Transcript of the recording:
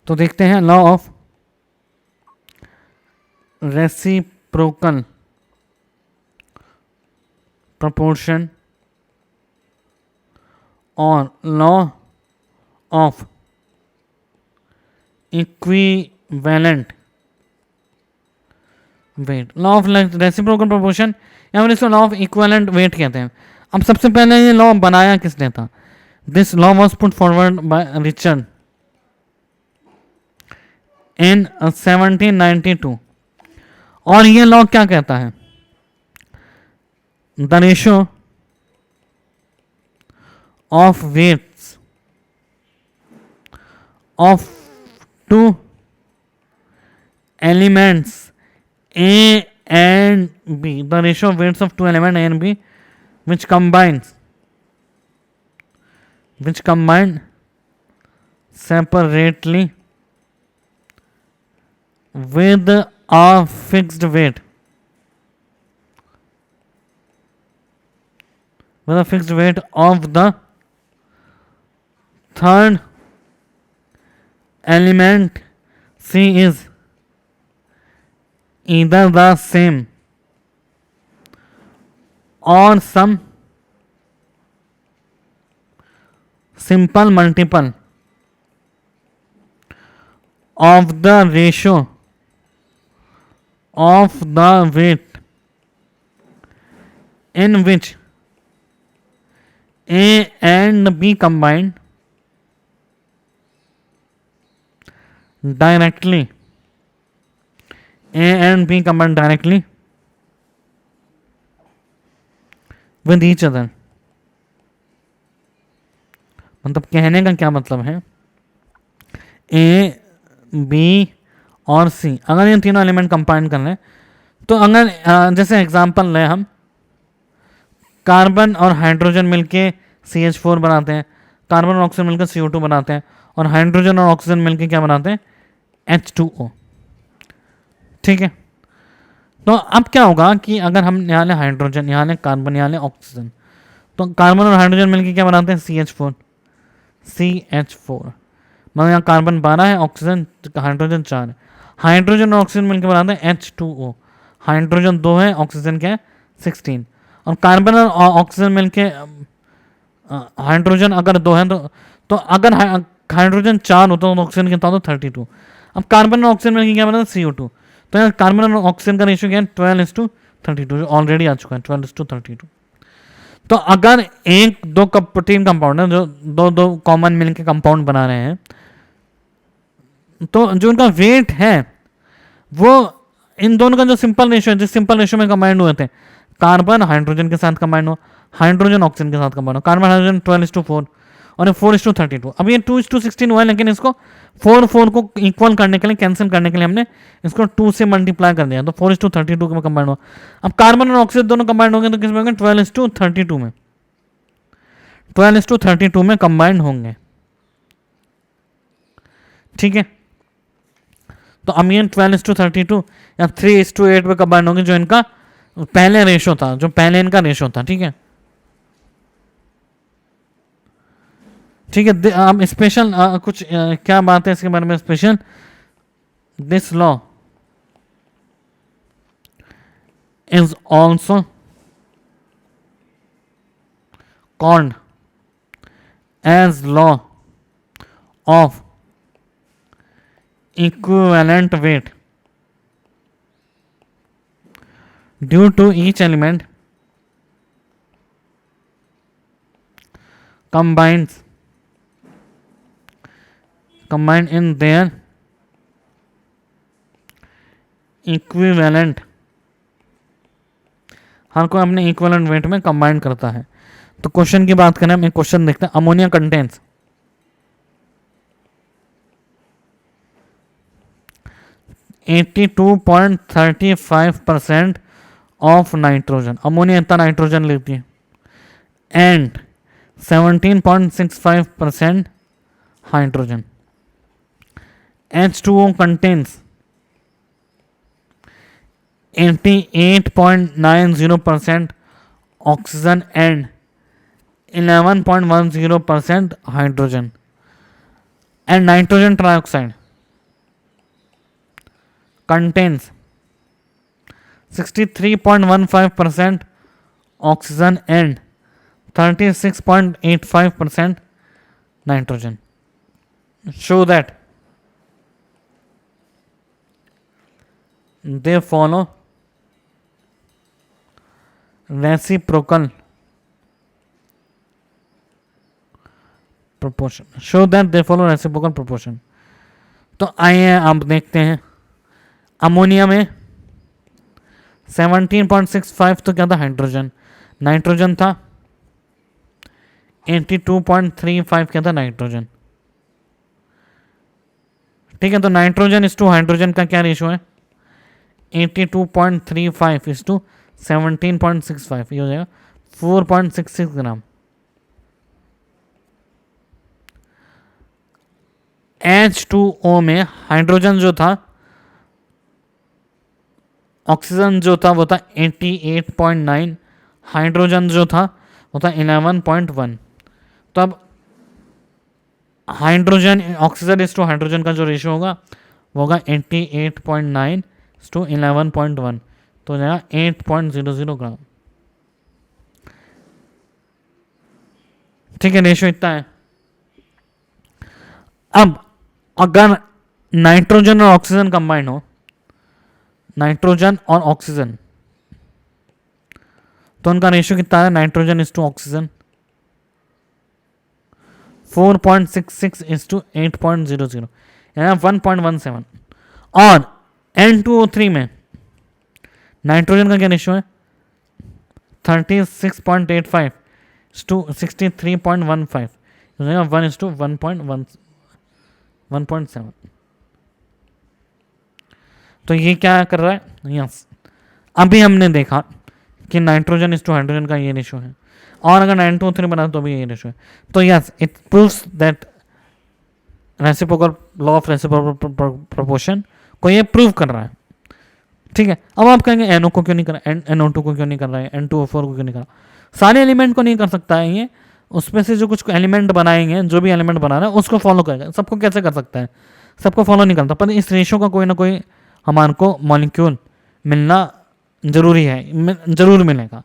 तो देखते हैं लॉ ऑफ रेसिप्रोकल proportion और law of equivalent weight. Law of reciprocal proportion या फिर इसको लॉ ऑफ इक्विवेलेंट वेट कहते हैं. अब सबसे पहले ये लॉ बनाया किसने था? This law was put forward by Richard in 1792. और ये लॉ क्या कहता है? The ratio of weights of two elements A and B, the ratio of weights of two elements A and B which combine separately with a fixed weight of the third element C is either the same or some simple multiple of the ratio of the weight in which A and B combined directly with each other. मतलब कहने का क्या मतलब है? A, B और C अगर ये तीनों एलिमेंट कंबाइन कर लें तो अगर जैसे एग्जांपल लें हम, कार्बन और हाइड्रोजन मिलके CH4 बनाते हैं, कार्बन और ऑक्सीजन मिलकर CO2 बनाते हैं, और हाइड्रोजन और ऑक्सीजन मिलकर क्या बनाते हैं? H2O. ठीक है. तो अब क्या होगा कि अगर हम यहाँ ले हाइड्रोजन, यहाँ ले कार्बन, यहाँ ले ऑक्सीजन, तो कार्बन और हाइड्रोजन मिलकर क्या बनाते हैं? CH4. मतलब यहाँ कार्बन 12 है, ऑक्सीजन हाइड्रोजन 4 है. हाइड्रोजन और ऑक्सीजन मिलकर बनाते हैं H2O. हाइड्रोजन 2 है, ऑक्सीजन क्या है? 16. और कार्बन और ऑक्सीजन मिलके हाइड्रोजन अगर 2 है तो अगर हाइड्रोजन 4 होता तो ऑक्सीजन कितना होता? 32. अब कार्बन और ऑक्सीजन मिलकर क्या बनाता है? CO2. तो यहाँ कार्बन और ऑक्सीजन का रेशियो क्या है? 12:32, जो ऑलरेडी आ चुका है 12:32. तो अगर एक दो प्रोटीन कंपाउंड है जो दो कॉमन मिलकर कंपाउंड बना रहे हैं, तो जो उनका वेट है वो इन दोनों का जो सिंपल रेशियो है, जिस सिंपल रेशियो में कंबाइंड हुए थे, कार्बन हाइड्रोजन के साथ कंबाइंड हो, हाइड्रोजन ऑक्सीजन के साथ कंबाइंड हो, कार्बन हाइड्रोजन 12:4 और 4:32. अब ये 2:16 हुआ है, लेकिन इसको 4 को इक्वल करने के लिए, कैंसिल करने के लिए हमने इसको 2 से मल्टीप्लाई कर दिया, तो 4:32 में कंबाइंड हुआ. अब कार्बन और ऑक्सीजन दोनों कंबाइंड होंगे तो किस में होंगे? 12:32 में. 12:32 में कंबाइंड होंगे. ठीक है. तो अब ये 12:32 या 3:8 में कंबाइंड होंगे, जो इनका पहले रेशो था, जो पहले इनका रेशो था. ठीक है. ठीक है. अब स्पेशल कुछ क्या बात है इसके बारे में special? This law is also called as law of equivalent weight due to each element combined in their equivalent. हर कोई अपने इक्विवेलेंट वेट में कंबाइन करता है. तो क्वेश्चन की बात करें, हम एक क्वेश्चन देखते हैं. Ammonia contains 82.35% of nitrogen. Ammonia इतना नाइट्रोजन लेती है. And 17.65% hydrogen. H2O contains 88.90% oxygen and 11.10% hydrogen. And nitrogen trioxide contains 63.15% oxygen and 36.85% nitrogen. Show that they follow reciprocal proportion. Show that they follow reciprocal proportion. तो आइए आप देखते हैं, ammonia में 17.65 तो क्या था हाइड्रोजन, नाइट्रोजन था 82.35 क्या था नाइट्रोजन. ठीक है, तो नाइट्रोजन इस टू हाइड्रोजन का क्या रेशियो है 82.35 इस टू 17.65, ये हो जाएगा 4.66 ग्राम. H2O में हाइड्रोजन जो था, ऑक्सीजन जो था वो था 88.9, हाइड्रोजन जो था वो था 11.1. तो अब हाइड्रोजन ऑक्सीजन इस टू हाइड्रोजन का जो रेशियो होगा वो होगा 88.9 टू 11.1, तो हो जाएगा 8.00 ग्राम. ठीक है, रेशियो इतना है. अब अगर नाइट्रोजन और ऑक्सीजन कंबाइन हो, नाइट्रोजन और ऑक्सीजन, तो उनका रेशियो कितना है, nitrogen is to oxygen 4.66 is to 8.00 यानी 1.17. और N2O3 में नाइट्रोजन का क्या रेशियो है 36.85 टू 63.15, 1 इज टू 1.7. तो ये क्या कर रहा है, यस अभी हमने देखा कि नाइट्रोजन इज टू हाइड्रोजन का ये रेशियो है, और अगर 9:3 बना तो भी ये रेशियो है. तो yes it proves that reciprocal law of reciprocal proportion को ये प्रूव कर रहा है. ठीक है, अब आप कहेंगे NO को क्यों नहीं कर रहा, NO2 को क्यों नहीं कर रहा है, N2O4 को क्यों नहीं कर रहा. सारे एलिमेंट को नहीं कर सकता है ये, उसमें से जो कुछ एलिमेंट बनाएंगे, जो भी एलिमेंट बना रहा है उसको फॉलो करेगा. सबको कैसे कर सकता है, सबको फॉलो नहीं करता, पर इस रेशियो का कोई ना कोई हमारे को मॉलिक्यूल मिलना जरूरी है, जरूर मिलेगा.